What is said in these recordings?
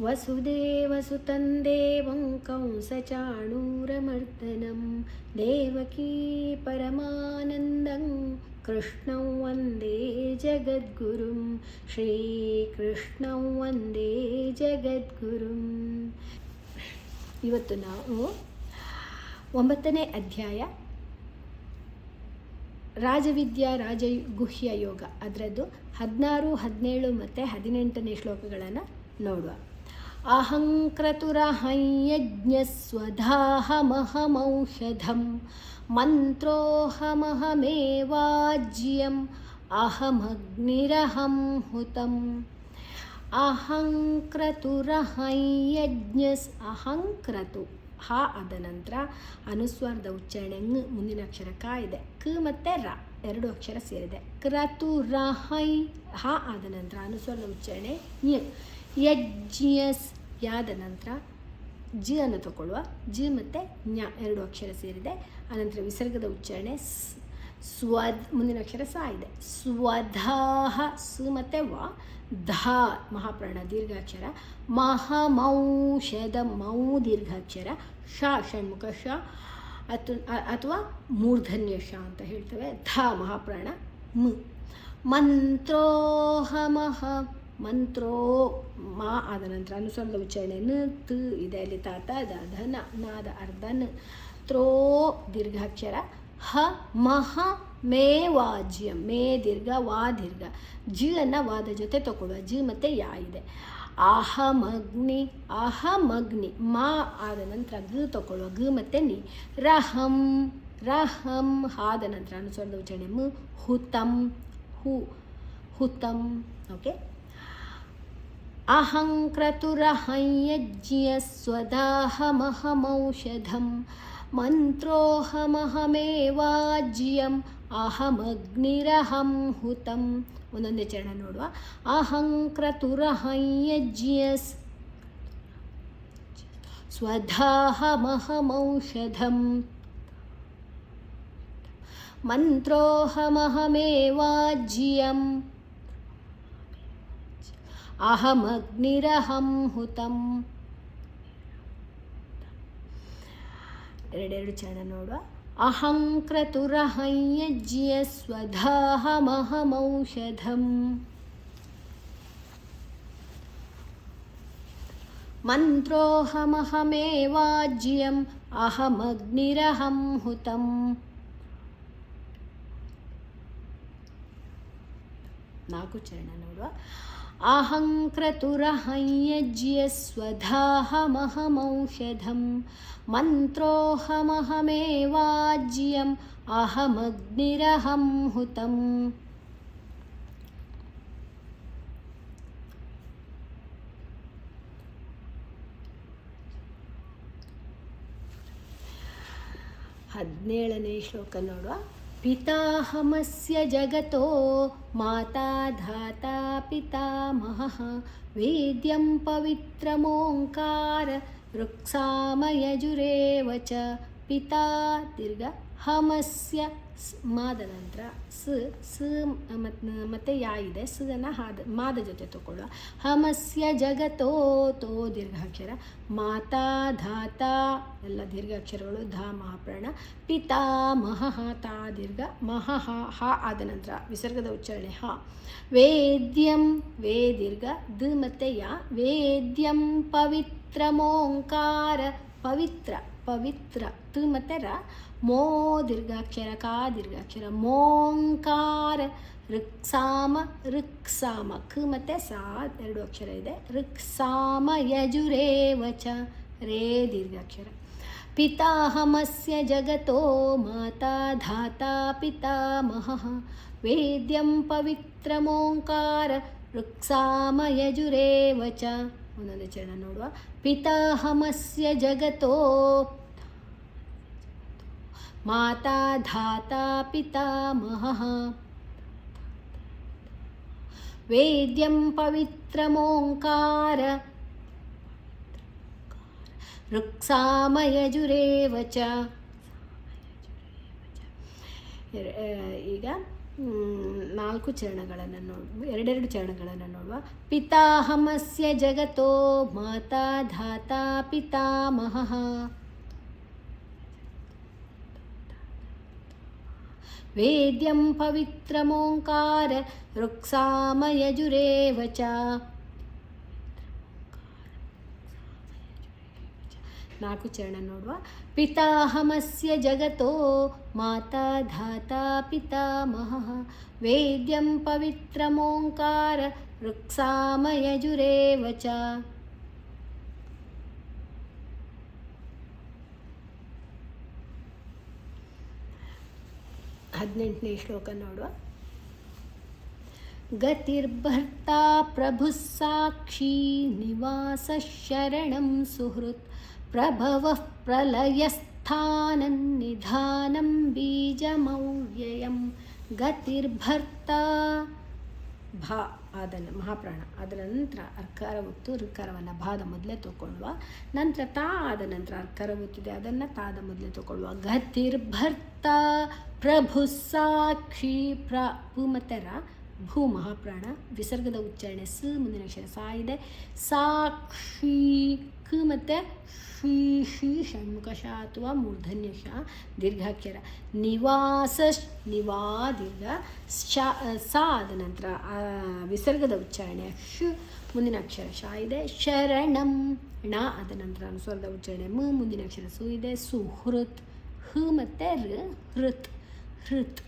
ವಸುದೇವಸುತಂ ದೇವಂ ಕಂಸಚಾಣೂರಮರ್ದನಂ ದೇವಕೀ ಪರಮಾನಂದಂ ಕೃಷ್ಣಂ ವಂದೇ ಜಗದ್ಗುರುಂ ಶ್ರೀಕೃಷ್ಣಂ ವಂದೇ ಜಗದ್ಗುರುಂ. ಇವತ್ತು ನಾವು 9ನೇ ಅಧ್ಯಾಯ ರಾಜವಿದ್ಯಾ ರಾಜಗುಹ್ಯ ಯೋಗ ಅದರದ್ದು 16, 17 ಮತ್ತು 18ನೇ ಶ್ಲೋಕಗಳನ್ನು ನೋಡುವ. ಅಹಂಕ್ರತುರಹಂ ಯಜ್ಞಸ್ವಧಾಹಮಹಮೌಷಧಂ ಮಂತ್ರೋಹಮಹಮೇವಾಜ್ಯಂ ಅಹಮಗ್ನಿರಹಂ ಹುತಂ. ಅಹಂಕ್ರತುರಹಂ ಯಜ್ಞಸ್ ಅಹಂಕ್ರತು ಹ ಆದ ನಂತರ ಅನುಸ್ವಾರದ ಉಚ್ಚಾರಣೆ ಮುಂದಿನ ಅಕ್ಷರ ಕ ಇದೆ. ಕ ಮತ್ತು ರ 2 ಅಕ್ಷರ ಸೇರಿದೆ. ಕ್ರತುರಹೈ ಹ ಆದ ನಂತರ ಅನುಸ್ವಾರದ ಉಚ್ಚಾರಣೆ ಞ. ಯಜ್ಞಸ್ ಯಾದ ನಂತರ ಜ ಅನ್ನು ತಗೊಳ್ಳುವ. ಜ ಮತ್ತು ಞ 2 ಅಕ್ಷರ ಸೇರಿದೆ. ಆನಂತರ ವಿಸರ್ಗದ ಉಚ್ಚಾರಣೆ ಮುಂದಿನ ಅಕ್ಷರ ಸ ಇದೆ. ಸ್ವಧಾಹ ಸ ಮತ್ತು ವ. ಧ ಮಹಾಪ್ರಾಣ ದೀರ್ಘಾಕ್ಷರ. ಮಹಮೌಷಧ ಮೌ ದೀರ್ಘಾಕ್ಷರ. ಶ ಷಣ್ಮುಖ ಶ ಅಥವಾ ಮೂರ್ಧನ್ಯ ಶ ಅಂತ ಹೇಳ್ತೇವೆ. ಧ ಮಹಾಪ್ರಾಣ ಮ. ಮಂತ್ರೋಹಮಹ ಮಂತ್ರೋ ಮಾ ಆದ ನಂತರ ಅನುಸ್ವಾರದ ಉಚ್ಚಾರಣೆ ನ ತ ಇದೆ. ಅಲ್ಲಿ ತಾತ ದ ನ ನಾದ ಅರ್ಧ ನ. ತ್ರೋ ದೀರ್ಘಾಕ್ಷರ. ಹ ಮಹ ಮೇ ವಾಜ್ಯ ಮೇ ದೀರ್ಘ ವಾ ದೀರ್ಘ. ಜ ಅನ್ನು ವಾದ ಜೊತೆ ತಗೊಳ್ಳುವ. ಜ ಮತ್ತು ಯಾ ಇದೆ. ಅಹಮಗ್ನಿ ಅಹಮಗ್ನಿ ಮಾ ಆದ ನಂತರ ಗ ತಗೊಳ್ಳುವ. ಗ ಮತ್ತು ನಿ. ರಹಂ ರಹಂ ಆದ ನಂತರ ಅನುಸ್ವಾರದ ಉಚ್ಚಾರಣೆ ಮ. ಹುತಂ ಹು ಹುತಂ. ಓಕೆ. ಅಹಂಕ್ರತುರಹಂ ಯಜ್ಞಸ್ವಧಾಹಮಹಮೌಷಧಂ ಮಂತ್ರೋಹಮಹಮೇವಾಜ್ಯಂ ಅಹಮಗ್ನಿರಹಂ ಹುತಂ. ಒಂದೊಂದೇ ಚರಣ ನೋಡುವ. ಅಹಂಕ್ರತುರಹಂ ಯಜ್ಞಸ್ ಸ್ವಧಾಹಮಹಮೌಷಧಂ ಮಂತ್ರೋಹಮಹಮೇವಾಜ್ಯಂ ಅಹಮಗ್ನಿರಹಂ ಹುತಂ. 2 ಚರಣ ನೋಡುವ. ಅಹಂಕ್ರತುರಹಂ ಯಜ್ಞಸ್ವಧಾಹಮಹಮೌಷಧಂ ಮಂತ್ರೋಹಮಹಮೇವಾಜ್ಯಂ ಅಹಮಗ್ನಿರಹಂ ಹುತಂ. ನಾಲ್ಕು ಚರಣ ನೋಡುವ. ಅಹಂಕ್ರತುರಹಂ ಯಜ್ಞಸ್ವಧಾಹಮಹಮೌಷಧಂ ಮಂತ್ರೋಹಮಹಮೇವಾಜ್ಯಂ ಅಹಮಗ್ನಿರಹಂ ಹುತಂ. ಹದಿನೇಳನೇ ಶ್ಲೋಕ ನೋಡುವ. ಪಿತಾಹಮಸ್ಯ ಜಗತೋ ಮಾತಾ ಧಾತಾ ಪಿತಾಮಹಃ ವೇದ್ಯಂ ಪವಿತ್ರಮೋಂಕಾರ ಋಕ್ಸಾಮಯಜುರೇವ ಚ. ಪಿತಾ ದೀರ್ಘ ಹಮಸ್ಯ ಮಾದ ನಂತರ ಸ ಸ ಮತ್ತು ಯಾ ಇದೆ. ಸದನ್ನು ಮಾದ ಜೊತೆ ತಗೊಳ್ಳುವ. ಹಮಸ್ಯ ಜಗತೋ ತೋ ದೀರ್ಘಾಕ್ಷರ. ಮಾತಾ ಧಾತಾ ಎಲ್ಲ ದೀರ್ಘಾಕ್ಷರಗಳು. ಧ ಮಹಾಪ್ರಾಣ. ಪಿತಾಮಹಃ ತಾ ದೀರ್ಘ. ಮಹಃ ಹ ಆದ ನಂತರ ವಿಸರ್ಗದ ಉಚ್ಚಾರಣೆ ಹ. ವೇದ್ಯಂ ವೇ ದೀರ್ಘ ದ ಮತ್ತು ಯಾ. ವೇದ್ಯಂ ಪವಿತ್ರಮೋಂಕಾರ ಪವಿತ್ರ ಪವಿತ್ರ ತ ಮತ್ತು ರ. ಮೋ ದೀರ್ಘಾಕ್ಷರ ಕಾ ದೀರ್ಘಾಕ್ಷರ. ಮೋಂಕಾರ ಋಕ್ಸಾಮ ಋಕ್ಸಾಮ ಕ ಮತ್ತು ಸಾ 2 ಅಕ್ಷರ ಇದೆ. ಋಕ್ಸಾಮ ಯಜುರೇವ ಚ ರೇ ದೀರ್ಘಾಕ್ಷರ. ಪಿತಾಹಮಸ್ಯ ಜಗತೋ ಮಾತಾ ಧಾತಾ ಪಿತಾಮಹಃ ವೇದ್ಯಂ ಪವಿತ್ರಮೋಂಕಾರ ಋಕ್ಸಾಮ ಯಜುರೇವ ಚ. ಒಂದೊಂದೇ ಚರಣ ನೋಡುವ. ಪಿತಾಹಮಸ್ಯ ಜಗತೋ ಮಾತಾ ಧಾತಾ ಪಿತಾಮಹಃ ವೇದ್ಯಂ ಪವಿತ್ರಮೋಂಕಾರ ಋಕ್ಸಾಮಯಜುರೇವ ಚ. ಈಗ 4 ಚರಣಗಳನ್ನು ಎರಡೆರಡು ಚರಣಗಳನ್ನು ನೋಡುವ. ಪಿತಾಹಮಸ್ಯ ಜಗತೋ ಮಾತಾ ಧಾತಾ ಪಿತಾಮಹಃ. ವೇದ್ಯಂ ಪವಿತ್ರಮೋಂಕಾರ ಋಕ್ಸಾಮಯಜುರೇವ ಚ. 4 ಚರಣ ನೋಡುವ. ಪಿತಾಹಮಸ್ಯ ಜಗತೋ ಮಾತಾ ಧಾತಾ ಪಿತಾಮಹಃ. ವೇದ್ಯಂ ಪವಿತ್ರಮೋಂಕಾರ ಋಕ್ಸಾಮಯಜುರೇವ ಚ. 18ನೇ ಶ್ಲೋಕ ನೋಡುವ. ಗತಿರ್ಭರ್ತಾ ಪ್ರಭುಃ ಸಾಕ್ಷಿ ನಿವಾಸ ಶರಣಂ ಸುಹೃತ್ ಪ್ರಭವಃ ಪ್ರಲಯಸ್ಥಾನಂ ನಿಧಾನಂ ಬೀಜಮವ್ಯಯಂ. ಗತಿರ್ಭರ್ತಾ ಭಾ ಅದನ್ನು ಮಹಾಪ್ರಾಣ, ಅದರ ನಂತರ ಅರ್ಕಾರ ಒತ್ತು ಋಕಾರವನ್ನು ಭಾದ ಮೊದಲೇ ತಗೊಳ್ಳುವ. ನಂತರ ತಾ ಆದ ನಂತರ ಅರ್ಕಾರ ಒತ್ತಿದೆ, ಅದನ್ನು ತಾದ ಮೊದಲೇ ತಗೊಳ್ಳುವ. ಗತಿರ್ಭರ್ತ ಪ್ರಭು ಸಾಕ್ಷಿ ಪು ಮತ್ತು ರ ಭೂ ಮಹಾಪ್ರಾಣ, ವಿಸರ್ಗದ ಉಚ್ಚಾರಣೆ ಸ, ಮುಂದಿನ ಅಕ್ಷರ ಸಾ ಇದೆ. ಸಾಕ್ಷಿ ಕ ಮತ್ತು ಶಿ ಷಣ್ಮುಖ ಶ ಅಥವಾ ಮೂರ್ಧನ್ಯ ಶ ದೀರ್ಘಾಕ್ಷರ. ನಿವಾಸ ನಿವಾ ದೀರ್ಘ ಸಾ ಆದ ನಂತರ ವಿಸರ್ಗದ ಉಚ್ಚಾರಣೆ ಶ್, ಮುಂದಿನ ಅಕ್ಷರ ಶ ಇದೆ. ಶರಣಂ ಣ ಆದ ನಂತರ ಅನುಸ್ವರದ ಉಚ್ಚಾರಣೆ ಮ, ಮುಂದಿನ ಅಕ್ಷರ ಸು ಇದೆ. ಸುಹೃತ್ ಹ ಮತ್ತು ರ ಹೃತ್ ಹೃತ್.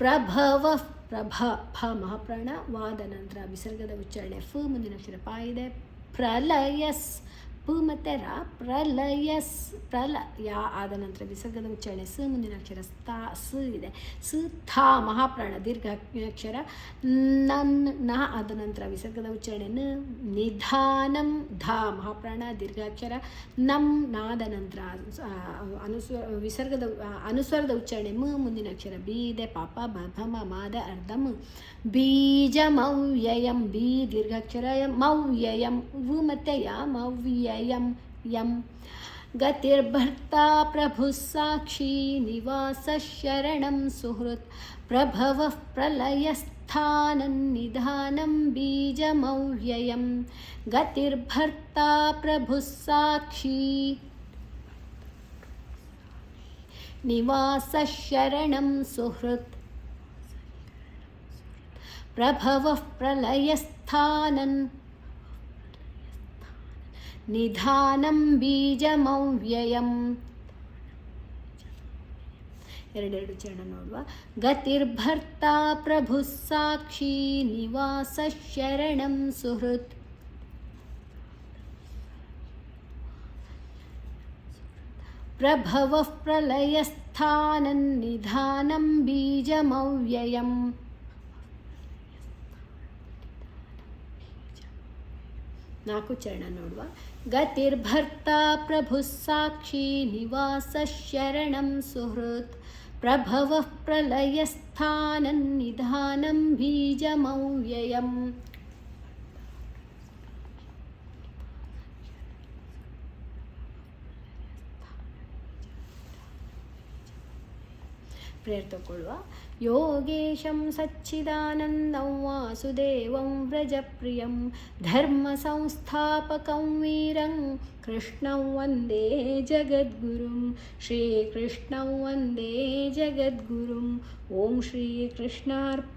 ಪ್ರಭವ ಪ್ರಭ ಫ ಮಹಾಪ್ರಾಣ, ವಾದ ನಂತರ ವಿಸರ್ಗದ ಉಚ್ಚಾರಣೆ ಫ, ಮುಂದಿನ ಅಕ್ಷರ ಪ ಇದೆ. ಪ್ರಲಯಸ್ ಪ ಮತ್ತು ರ ಪ್ರಲಯಸ್ ಪ್ರಲ ಯಾ ಆದ ನಂತರ ವಿಸರ್ಗದ ಉಚ್ಚಾರಣೆ ಸ, ಮುಂದಿನ ಅಕ್ಷರ ತಾ ಸ ಇದೆ. ಸ ಥಾ ಮಹಾಪ್ರಾಣ ದೀರ್ಘ ಅಕ್ಷರ. ನನ್ ನ ಆದ ನಂತರ ವಿಸರ್ಗದ ಉಚ್ಚಾರಣೆ ನ. ನಿಧಾನಂ ಧಾ ಮಹಾಪ್ರಾಣ ದೀರ್ಘಾಕ್ಷರ. ನಂ ನಾದ ನಂತರ ಅನುಸ್ವರದ ಉಚ್ಚಾರಣೆ ಮ, ಮುಂದಿನ ಅಕ್ಷರ ಬಿ ಇದೆ. ಪಾಪ ಭಮ ಮಾದ ಅರ್ಧಂ. ಬೀಜಮವ್ಯಯಂ ಬಿ ದೀರ್ಘಾಕ್ಷರ. ಮವ್ಯಯಂ ವ ಮತ್ತು ಯ ಮವ್ಯಯಂ ಯಂ. ಗತಿರ್ಭರ್ತಾ ಪ್ರಭು ಸಾಕ್ಷಿ ನಿವಾಸ ಶರಣಂ ಸುಹೃತ್ ಪ್ರಭವಃ ಪ್ರಲಯಸ್ಥಾನಂ ನಿಧಾನಂ ಬೀಜಮವ್ಯಯಂ. ಗತಿರ್ಭರ್ತಾ ಪ್ರಭು ಸಾಕ್ಷಿ ನಿವಾಸ ಶರಣಂ ಸುಹೃತ್ ಪ್ರಭವಃ ಪ್ರಲಯಸ್ಥಾನಂ ನಿಧಾನಂ ಬೀಜಮವ್ಯಯಂ. ಎರಡೆರಡು ಚರಣ ನೋಡುವ. ಗತಿರ್ಭರ್ತಾ ಪ್ರಭು ಸಾಕ್ಷಿ ನಿವಾಸ ಶರಣಂ ಸುಹೃತ್ ಪ್ರಭವಃ ಪ್ರಲಯಸ್ಥಾನಂ ನಿಧಾನಂ ಬೀಜಮವ್ಯಯಂ. ನಾಲ್ಕು ಚರಣ ನೋಡುವ. ಗತಿರ್ಭರ್ತಾ ಪ್ರಭು ಸಾಕ್ಷಿ ನಿವಾಸ ಶರಣಂ ಸುಹೃತ್ ಪ್ರಭವಃ ಪ್ರಲಯಸ್ಥಾನಂ ನಿಧಾನಂ ಬೀಜಮವ್ಯಯಂ. ಪ್ರೇಯರ್ ತಗೊಳ್ಳುವ. ಯೋಗೇಶಂ ಸಚ್ಚಿದಾನಂದಂ ವಾಸುದೇವಂ ವ್ರಜಪ್ರಿಯಂ ಧರ್ಮ ಸಂಸ್ಥಾಪಕಂ ವೀರಂ ಕೃಷ್ಣಂ ವಂದೇ ಜಗದ್ಗುರುಂ. ಶ್ರೀಕೃಷ್ಣಂ ವಂದೇ ಜಗದ್ಗುರುಂ. ಓಂ ಶ್ರೀಕೃಷ್ಣಾರ್ಪಣಮಸ್ತು.